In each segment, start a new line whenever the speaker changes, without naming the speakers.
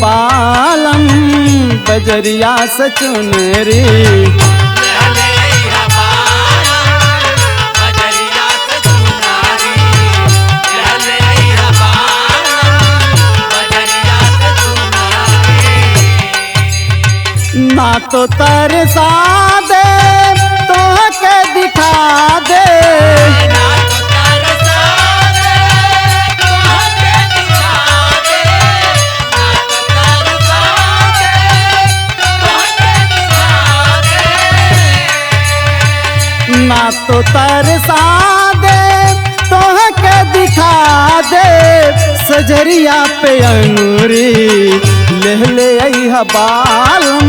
बालम बजरिया से चुनरी। ना तो तरसा दे तो के दिखा दे, ना तो तरसा दे तो के दिखा दे, सजरिया पे अंगूरी ले अइहा बालम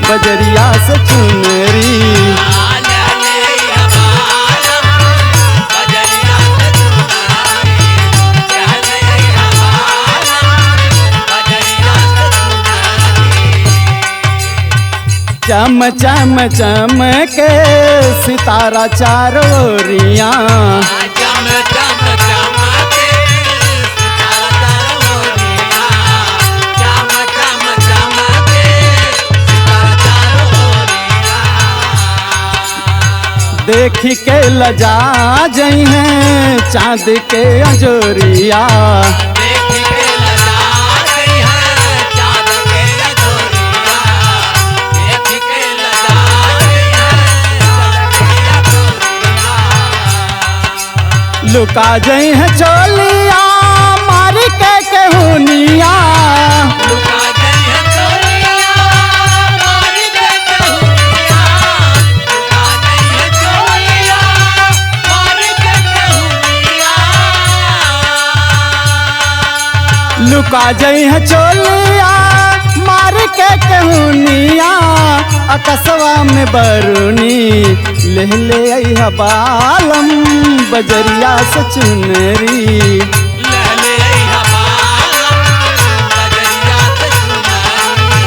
बजरिया से चुनरी। चम चम चम के सितारा चारों ओरिया,
चम चम चम के सितारा चारों ओरिया, चम चम चम के सितारा चारों ओरिया।
देख के लजा जई हैं चाँद के अंजोरिया, लुका जई है चोलिया मार के केहुनिया,
लुका जई है चोलिया मार के केहुनिया, लुका जई है चोलिया मार के केहुनिया।
लुका जई है चोलिया मार के केहुनिया, अकसवा में बरुनी ले अइहा बालम बजरिया से चुनरी।
ले अइहा बालम बजरिया से चुनरी,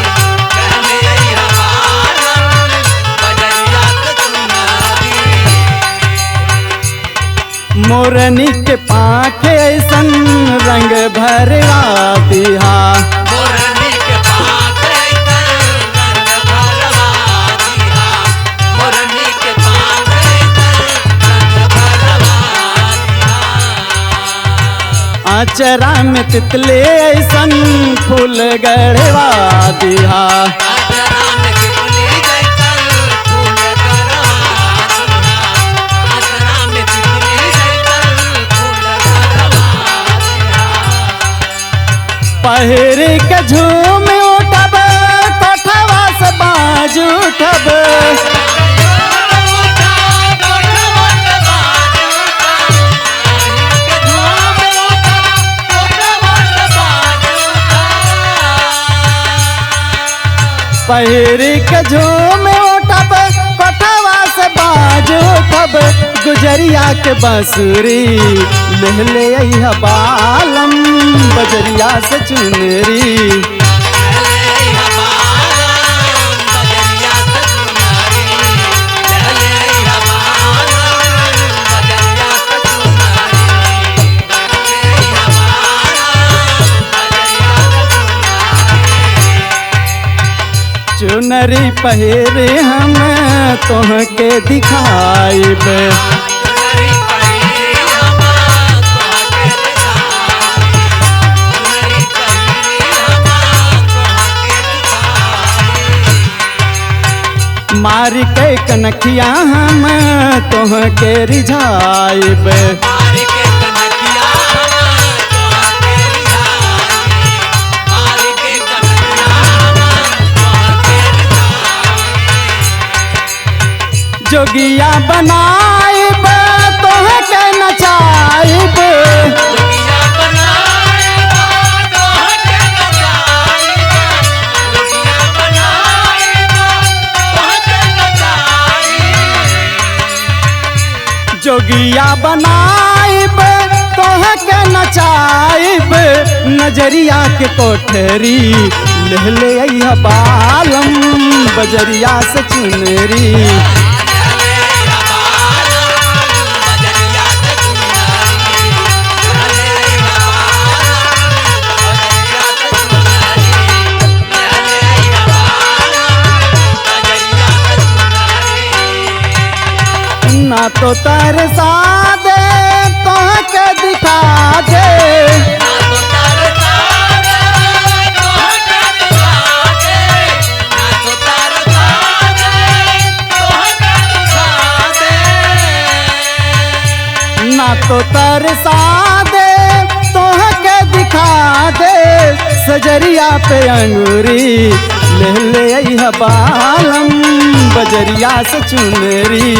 ले अइहा बालम बजरिया से चुनरी।
मोरनी के पाँखे ऐसन रंग भरवा दिहा,
मोरनी के पाँखे ऐसन रंग भरवा दिहा, मोरनी के पाँखे ऐसन रंग भरवा दिहा।
आचरा में तितले ऐसन फूल गढ़वा दिहा,
आचरा में तितली जैसन फूल गढ़वा दिहा, आचरा में तितली जैसन फूल गढ़वा दिहा।
पहिर के झूम उठब कोठवा से बाज उठब, पहिर के झूम उठब कोठवा से बाज उठब, गुजरिया के बांसुरी ले अइहा बालम बजरिया से चुनरी। चुनरी पहिरे हम तोहके दिखाइब, मार के कनखिया हम तोहके रिझाइब, जोगिया बनाइब तोहके नचाइब, जोगिया बनाइब तोहके नचाइब, नजरिया के कोठरी ले अइहा बालम बजरिया से चुनरी। ना तो तरसा दे तो के दिखा दे,
ना तो तरसा दे तोहके दिखा दे, ना तो तरसा दे तोहके दिखा दे।
ना तो तरसा दे तो के दिखा दे, सजरिया पे अंगूरी ले ले आई बालम, बजरिया से चुनरी